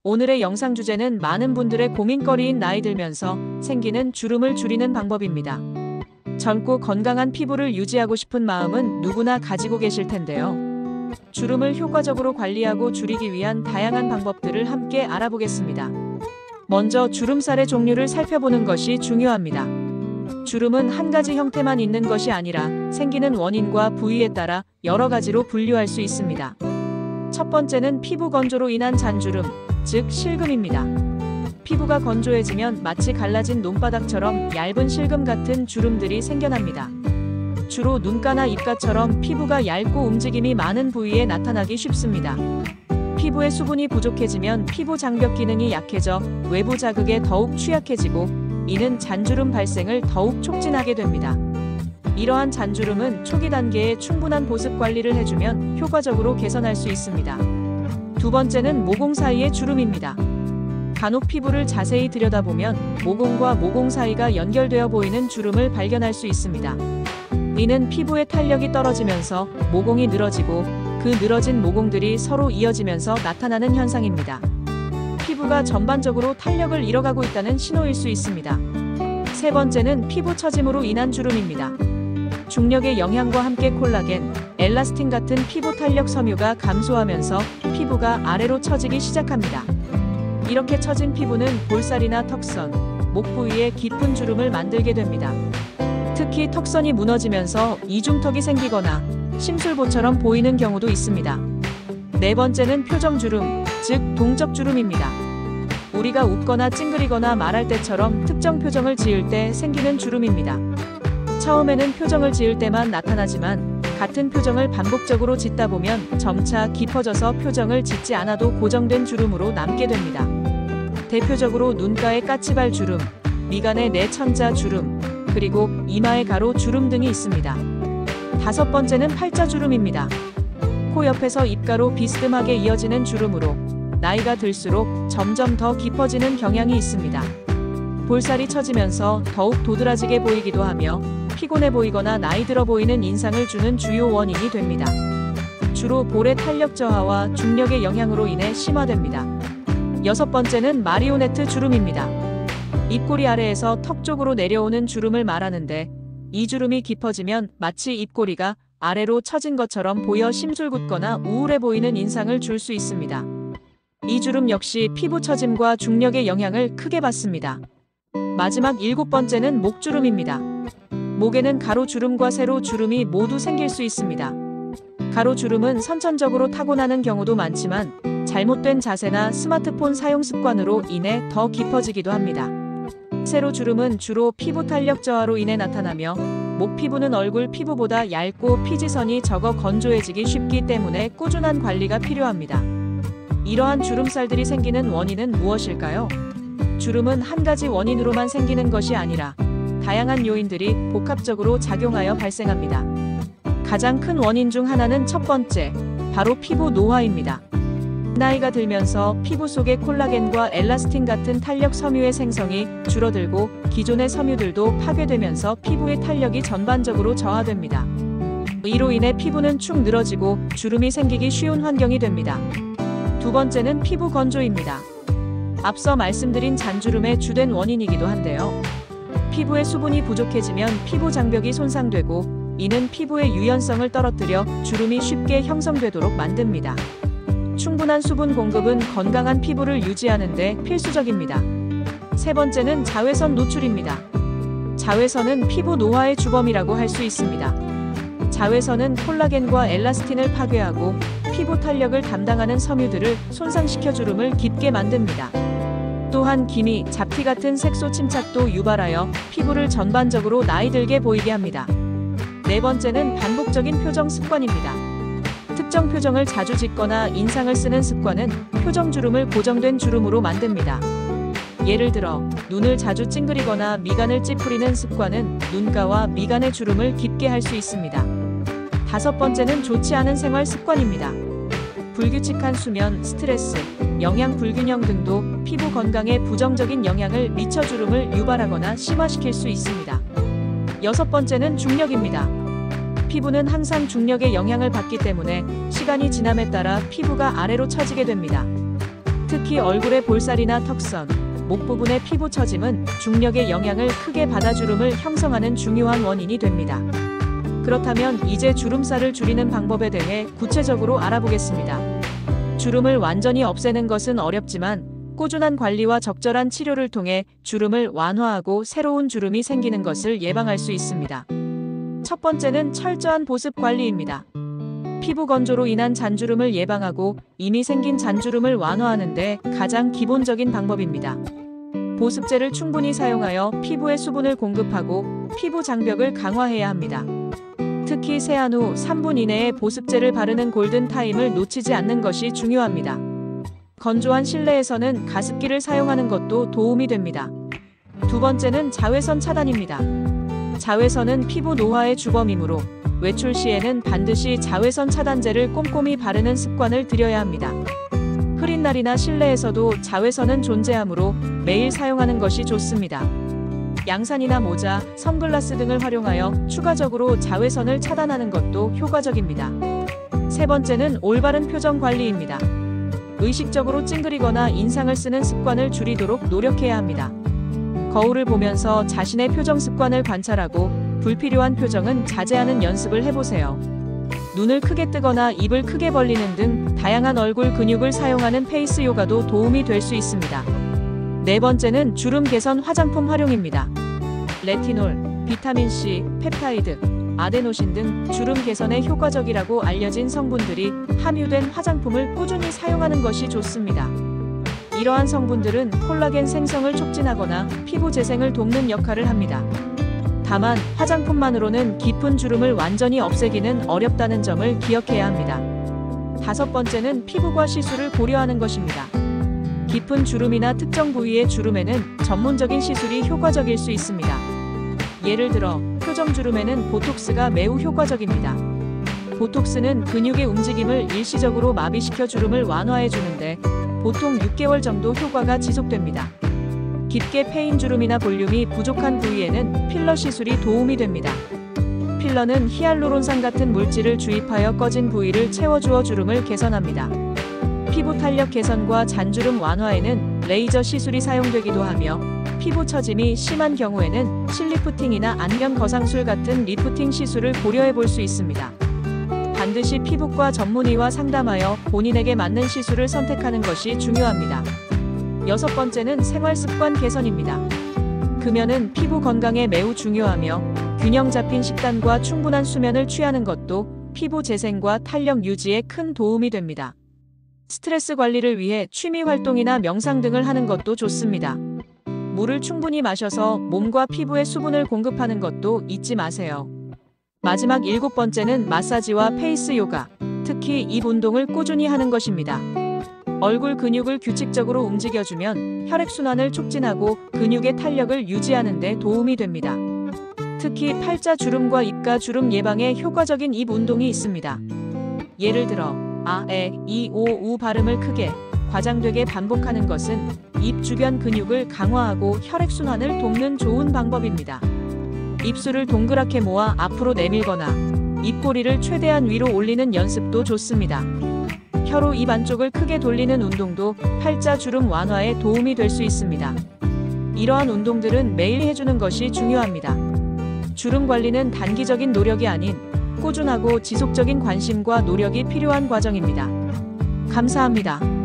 오늘의 영상 주제는 많은 분들의 고민거리인 나이 들면서 생기는 주름을 줄이는 방법입니다. 젊고 건강한 피부를 유지하고 싶은 마음은 누구나 가지고 계실 텐데요. 주름을 효과적으로 관리하고 줄이기 위한 다양한 방법들을 함께 알아보겠습니다. 먼저 주름살의 종류를 살펴보는 것이 중요합니다. 주름은 한 가지 형태만 있는 것이 아니라 생기는 원인과 부위에 따라 여러 가지로 분류할 수 있습니다. 첫 번째는 피부 건조로 인한 잔주름, 즉 실금입니다. 피부가 건조해지면 마치 갈라진 논바닥처럼 얇은 실금 같은 주름들이 생겨납니다. 주로 눈가나 입가처럼 피부가 얇고 움직임이 많은 부위에 나타나기 쉽습니다. 피부의 수분이 부족해지면 피부 장벽 기능이 약해져 외부 자극에 더욱 취약해지고 이는 잔주름 발생을 더욱 촉진하게 됩니다. 이러한 잔주름은 초기 단계에 충분한 보습 관리를 해주면 효과적으로 개선할 수 있습니다. 두 번째는 모공 사이의 주름입니다. 간혹 피부를 자세히 들여다보면 모공과 모공 사이가 연결되어 보이는 주름을 발견할 수 있습니다. 이는 피부의 탄력이 떨어지면서 모공이 늘어지고 그 늘어진 모공들이 서로 이어지면서 나타나는 현상입니다. 피부가 전반적으로 탄력을 잃어가고 있다는 신호일 수 있습니다. 세 번째는 피부 처짐으로 인한 주름입니다. 중력의 영향과 함께 콜라겐, 엘라스틴 같은 피부 탄력 섬유가 감소하면서 피부가 아래로 처지기 시작합니다. 이렇게 처진 피부는 볼살이나 턱선, 목 부위에 깊은 주름을 만들게 됩니다. 특히 턱선이 무너지면서 이중턱이 생기거나 심술보처럼 보이는 경우도 있습니다. 네 번째는 표정주름, 즉 동적주름입니다. 우리가 웃거나 찡그리거나 말할 때처럼 특정 표정을 지을 때 생기는 주름입니다. 처음에는 표정을 지을 때만 나타나지만 같은 표정을 반복적으로 짓다 보면 점차 깊어져서 표정을 짓지 않아도 고정된 주름으로 남게 됩니다. 대표적으로 눈가의 까치발 주름, 미간의 내천자 주름, 그리고 이마의 가로 주름 등이 있습니다. 다섯 번째는 팔자주름입니다. 코 옆에서 입가로 비스듬하게 이어지는 주름으로 나이가 들수록 점점 더 깊어지는 경향이 있습니다. 볼살이 처지면서 더욱 도드라지게 보이기도 하며 피곤해 보이거나 나이 들어 보이는 인상을 주는 주요 원인이 됩니다. 주로 볼의 탄력 저하와 중력의 영향으로 인해 심화됩니다. 여섯 번째는 마리오네트 주름입니다. 입꼬리 아래에서 턱 쪽으로 내려오는 주름을 말하는데 이 주름이 깊어지면 마치 입꼬리가 아래로 처진 것처럼 보여 심술궂거나 우울해 보이는 인상을 줄 수 있습니다. 이 주름 역시 피부 처짐과 중력의 영향을 크게 받습니다. 마지막 일곱 번째는 목주름입니다. 목에는 가로주름과 세로주름이 모두 생길 수 있습니다. 가로주름은 선천적으로 타고나는 경우도 많지만 잘못된 자세나 스마트폰 사용 습관으로 인해 더 깊어지기도 합니다. 세로주름은 주로 피부 탄력 저하로 인해 나타나며 목 피부는 얼굴 피부보다 얇고 피지선이 적어 건조해지기 쉽기 때문에 꾸준한 관리가 필요합니다. 이러한 주름살들이 생기는 원인은 무엇일까요? 주름은 한 가지 원인으로만 생기는 것이 아니라 다양한 요인들이 복합적으로 작용하여 발생합니다. 가장 큰 원인 중 하나는 첫 번째, 바로 피부 노화입니다. 나이가 들면서 피부 속의 콜라겐과 엘라스틴 같은 탄력 섬유의 생성이 줄어들고 기존의 섬유들도 파괴되면서 피부의 탄력이 전반적으로 저하됩니다. 이로 인해 피부는 축 늘어지고 주름이 생기기 쉬운 환경이 됩니다. 두 번째는 피부 건조입니다. 앞서 말씀드린 잔주름의 주된 원인이기도 한데요. 피부의 수분이 부족해지면 피부 장벽이 손상되고 이는 피부의 유연성을 떨어뜨려 주름이 쉽게 형성되도록 만듭니다. 충분한 수분 공급은 건강한 피부를 유지하는 데 필수적입니다. 세 번째는 자외선 노출입니다. 자외선은 피부 노화의 주범이라고 할 수 있습니다. 자외선은 콜라겐과 엘라스틴을 파괴하고 피부 탄력을 담당하는 섬유들을 손상시켜 주름을 깊게 만듭니다. 또한 기미, 잡티 같은 색소 침착도 유발하여 피부를 전반적으로 나이 들게 보이게 합니다. 네 번째는 반복적인 표정 습관입니다. 특정 표정을 자주 짓거나 인상을 쓰는 습관은 표정주름을 고정된 주름으로 만듭니다. 예를 들어 눈을 자주 찡그리거나 미간을 찌푸리는 습관은 눈가와 미간의 주름을 깊게 할 수 있습니다. 다섯 번째는 좋지 않은 생활 습관입니다. 불규칙한 수면, 스트레스, 영양 불균형 등도 피부 건강에 부정적인 영향을 미쳐 주름을 유발하거나 심화시킬 수 있습니다. 여섯 번째는 중력입니다. 피부는 항상 중력의 영향을 받기 때문에 시간이 지남에 따라 피부가 아래로 처지게 됩니다. 특히 특히 얼굴의 볼살이나 턱선, 목 부분의 피부 처짐은 중력의 영향을 크게 받아 주름을 형성하는 중요한 원인이 됩니다. 그렇다면 이제 주름살을 줄이는 방법에 대해 구체적으로 알아보겠습니다. 주름을 완전히 없애는 것은 어렵지만 꾸준한 관리와 적절한 치료를 통해 주름을 완화하고 새로운 주름이 생기는 것을 예방할 수 있습니다. 첫 번째는 철저한 보습 관리입니다. 피부 건조로 인한 잔주름을 예방하고 이미 생긴 잔주름을 완화하는 데 가장 기본적인 방법입니다. 보습제를 충분히 사용하여 피부에 수분을 공급하고 피부 장벽을 강화해야 합니다. 특히 세안 후 3분 이내에 보습제를 바르는 골든타임을 놓치지 않는 것이 중요합니다. 건조한 실내에서는 가습기를 사용하는 것도 도움이 됩니다. 두 번째는 자외선 차단입니다. 자외선은 피부 노화의 주범이므로 외출 시에는 반드시 자외선 차단제를 꼼꼼히 바르는 습관을 들여야 합니다. 흐린 날이나 실내에서도 자외선은 존재하므로 매일 사용하는 것이 좋습니다. 양산이나 모자, 선글라스 등을 활용하여 추가적으로 자외선을 차단하는 것도 효과적입니다. 세 번째는 올바른 표정 관리입니다. 의식적으로 찡그리거나 인상을 쓰는 습관을 줄이도록 노력해야 합니다. 거울을 보면서 자신의 표정 습관을 관찰하고 불필요한 표정은 자제하는 연습을 해보세요. 눈을 크게 뜨거나 입을 크게 벌리는 등 다양한 얼굴 근육을 사용하는 페이스 요가도 도움이 될 수 있습니다. 네 번째는 주름 개선 화장품 활용입니다. 레티놀, 비타민C, 펩타이드, 아데노신 등 주름 개선에 효과적이라고 알려진 성분들이 함유된 화장품을 꾸준히 사용하는 것이 좋습니다. 이러한 성분들은 콜라겐 생성을 촉진하거나 피부 재생을 돕는 역할을 합니다. 다만 화장품만으로는 깊은 주름을 완전히 없애기는 어렵다는 점을 기억해야 합니다. 다섯 번째는 피부과 시술을 고려하는 것입니다. 깊은 주름이나 특정 부위의 주름에는 전문적인 시술이 효과적일 수 있습니다. 예를 들어 표정 주름에는 보톡스가 매우 효과적입니다. 보톡스는 근육의 움직임을 일시적으로 마비시켜 주름을 완화해 주는데 보통 6개월 정도 효과가 지속됩니다. 깊게 패인 주름이나 볼륨이 부족한 부위에는 필러 시술이 도움이 됩니다. 필러는 히알루론산 같은 물질을 주입하여 꺼진 부위를 채워주어 주름을 개선합니다. 피부 탄력 개선과 잔주름 완화에는 레이저 시술이 사용되기도 하며 피부 처짐이 심한 경우에는 실리프팅이나 안면 거상술 같은 리프팅 시술을 고려해 볼 수 있습니다. 반드시 피부과 전문의와 상담하여 본인에게 맞는 시술을 선택하는 것이 중요합니다. 여섯 번째는 생활 습관 개선입니다. 금연은 피부 건강에 매우 중요하며 균형 잡힌 식단과 충분한 수면을 취하는 것도 피부 재생과 탄력 유지에 큰 도움이 됩니다. 스트레스 관리를 위해 취미 활동이나 명상 등을 하는 것도 좋습니다. 물을 충분히 마셔서 몸과 피부에 수분을 공급하는 것도 잊지 마세요. 마지막 일곱 번째는 마사지와 페이스 요가, 특히 입 운동을 꾸준히 하는 것입니다. 얼굴 근육을 규칙적으로 움직여주면 혈액순환을 촉진하고 근육의 탄력을 유지하는 데 도움이 됩니다. 특히 팔자 주름과 입가 주름 예방에 효과적인 입 운동이 있습니다. 예를 들어 아, 에, 이, 오, 우 발음을 크게, 과장되게 반복하는 것은 입 주변 근육을 강화하고 혈액순환을 돕는 좋은 방법입니다. 입술을 동그랗게 모아 앞으로 내밀거나 입꼬리를 최대한 위로 올리는 연습도 좋습니다. 혀로 입 안쪽을 크게 돌리는 운동도 팔자 주름 완화에 도움이 될 수 있습니다. 이러한 운동들은 매일 해주는 것이 중요합니다. 주름 관리는 단기적인 노력이 아닌 꾸준하고 지속적인 관심과 노력이 필요한 과정입니다. 감사합니다.